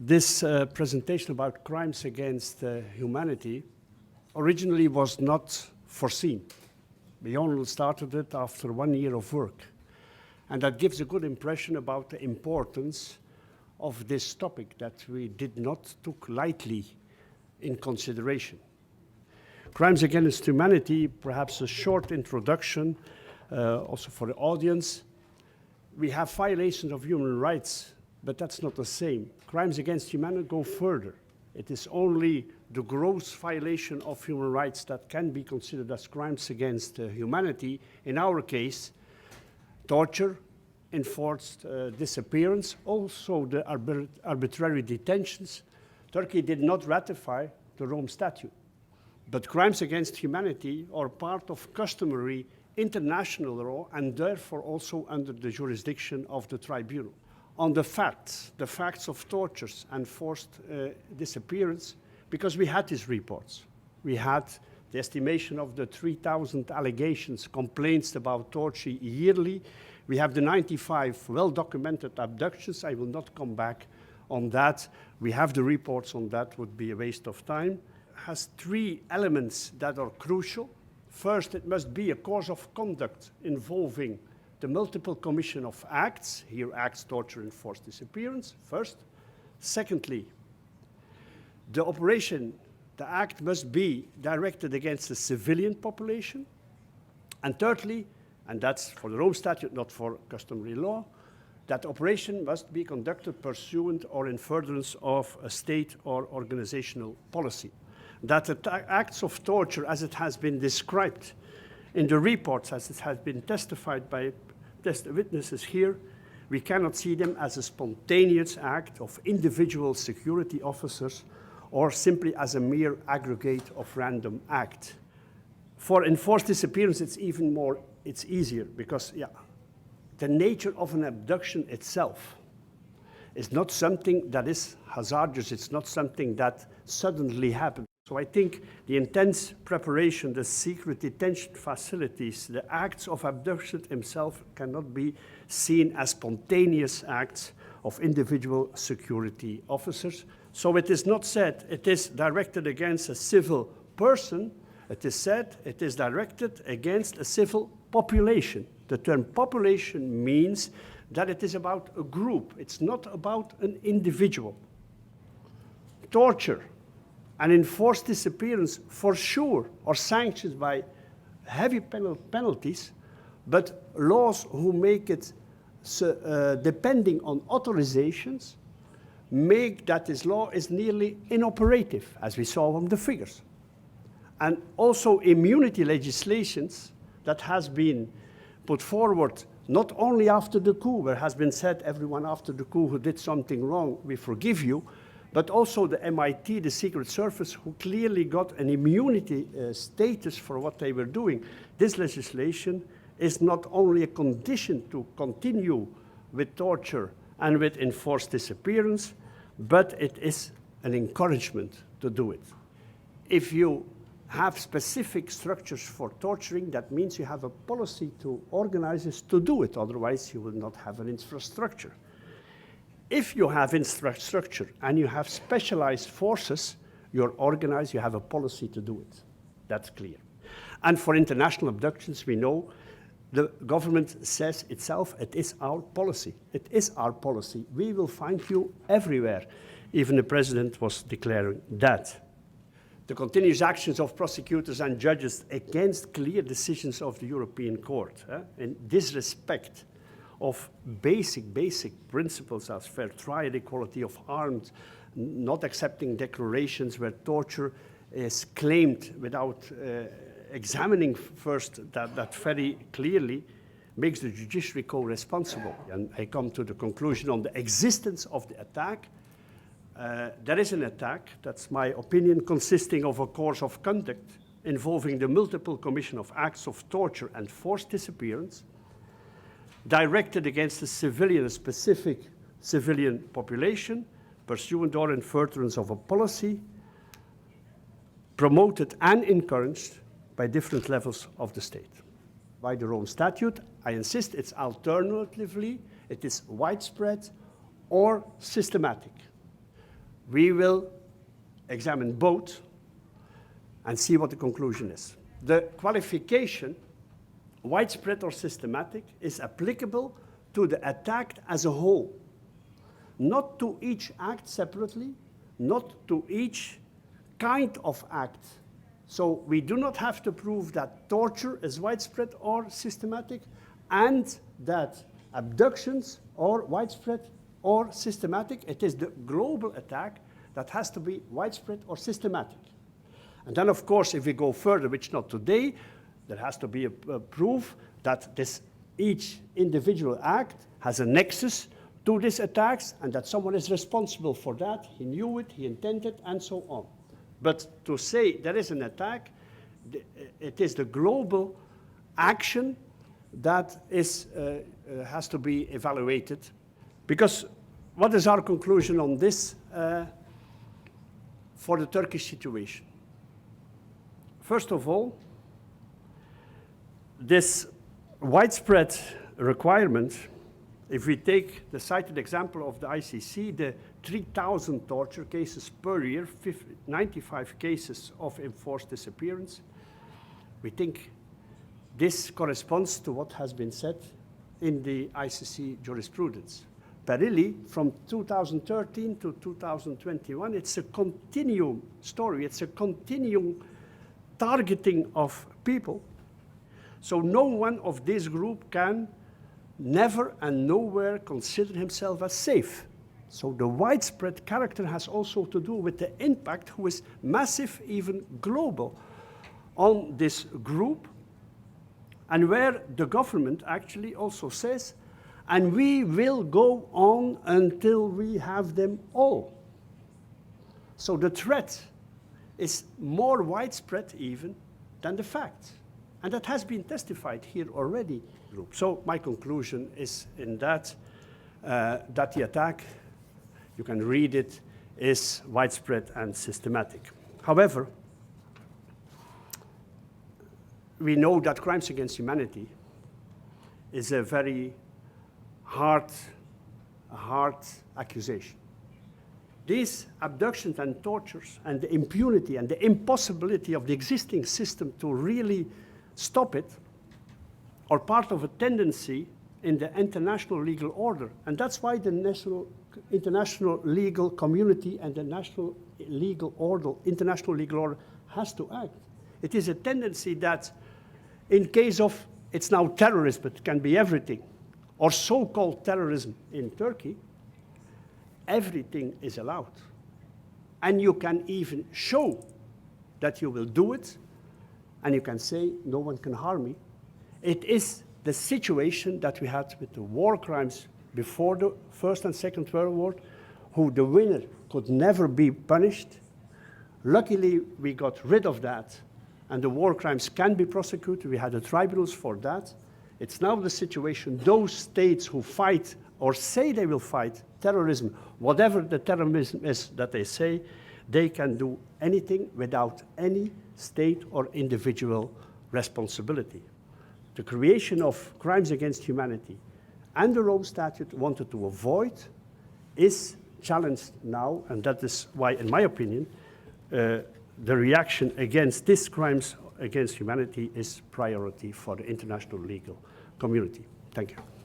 This presentation about crimes against humanity originally was not foreseen. We only started it after 1 year of work. And that gives a good impression about the importance of this topic that we did not took lightly in consideration. Crimes against humanity, perhaps a short introduction also for the audience. We have violations of human rights, but that's not the same. Crimes against humanity go further. It is only the gross violation of human rights that can be considered as crimes against humanity. In our case, torture, enforced disappearance, also the arbitrary detentions. Turkey did not ratify the Rome Statute, but crimes against humanity are part of customary international law and therefore also under the jurisdiction of the tribunal. On the facts of tortures and forced disappearance, because we had these reports. We had the estimation of the 3,000 allegations, complaints about torture yearly. We have the 95 well-documented abductions. I will not come back on that. We have the reports on that, would be a waste of time. It has 3 elements that are crucial. First, it must be a course of conduct involving the multiple commission of acts, here acts, torture, and forced disappearance, first. Secondly, the operation, the act must be directed against the civilian population. And thirdly, and that's for the Rome Statute, not for customary law, that operation must be conducted pursuant or in furtherance of a state or organizational policy. That the acts of torture, as it has been described in the reports, as it has been testified by witnesses here, we cannot see them as a spontaneous act of individual security officers or simply as a mere aggregate of random act. For enforced disappearance, it's easier because, the nature of an abduction itself is not something that is hazardous. It's not something that suddenly happens. So I think the intense preparation, the secret detention facilities, the acts of abduction himself cannot be seen as spontaneous acts of individual security officers. So it is not said it is directed against a civil person. It is said it is directed against a civil population. The term population means that it is about a group. It's not about an individual. Torture and enforced disappearance, for sure, are sanctioned by heavy penalties, but laws who make it, depending on authorizations, make that this law is nearly inoperative, as we saw from the figures. And also immunity legislations that has been put forward not only after the coup, where has been said everyone after the coup who did something wrong, we forgive you, but also the MIT, the Secret Service, who clearly got an immunity status for what they were doing. This legislation is not only a condition to continue with torture and with enforced disappearance, but it is an encouragement to do it. If you have specific structures for torturing, that means you have a policy to organize this to do it, otherwise you will not have an infrastructure. If you have infrastructure and you have specialized forces, you're organized, you have a policy to do it. That's clear. And for international abductions, we know the government says itself, it is our policy. It is our policy. We will find you everywhere. Even the president was declaring that. The continuous actions of prosecutors and judges against clear decisions of the European Court in disrespect of basic principles as fair trial, equality of arms, not accepting declarations where torture is claimed without examining first that very clearly, makes the judiciary co-responsible. And I come to the conclusion on the existence of the attack. There is an attack, that's my opinion, consisting of a course of conduct involving the multiple commission of acts of torture and forced disappearance, directed against a specific civilian population, pursuant or in furtherance of a policy, promoted and encouraged by different levels of the state. By the Rome Statute, I insist it's alternatively, it is widespread or systematic. We will examine both and see what the conclusion is. The qualification, widespread or systematic, is applicable to the attack as a whole, not to each act separately, not to each kind of act. So we do not have to prove that torture is widespread or systematic, and that abductions are widespread or systematic. It is the global attack that has to be widespread or systematic. And then, of course, if we go further, which not today, there has to be a proof that each individual act has a nexus to these attacks and that someone is responsible for that. He knew it, he intended, and so on. But to say there is an attack, it is the global action that has to be evaluated. Because what is our conclusion on this for the Turkish situation? First of all, this widespread requirement, if we take the cited example of the ICC, the 3,000 torture cases per year, 95 cases of enforced disappearance, we think this corresponds to what has been said in the ICC jurisprudence. But really, from 2013 to 2021, it's a continuum story. It's a continuum targeting of people. So no one of this group can never and nowhere consider himself as safe. So the widespread character has also to do with the impact, who is massive, even global, on this group, and where the government actually also says, and we will go on until we have them all. So the threat is more widespread even than the fact. And that has been testified here already. So my conclusion is in that the attack, you can read it, is widespread and systematic. However, we know that crimes against humanity is a very hard accusation. These abductions and tortures and the impunity and the impossibility of the existing system to really stop it are part of a tendency in the international legal order. And that's why the international legal community and the international legal order has to act. It is a tendency that in case of, it's now terrorism, but it can be everything, or so-called terrorism in Turkey, everything is allowed. And you can even show that you will do it, and you can say, no one can harm me. It is the situation that we had with the war crimes before the First and Second World War, who the winner could never be punished. Luckily, we got rid of that, and the war crimes can be prosecuted. We had the tribunals for that. It's now the situation, those states who fight or say they will fight terrorism, whatever the terrorism is that they say, they can do anything without any state or individual responsibility. The creation of crimes against humanity and the Rome Statute wanted to avoid is challenged now, and that is why, in my opinion, the reaction against these crimes against humanity is priority for the international legal community. Thank you.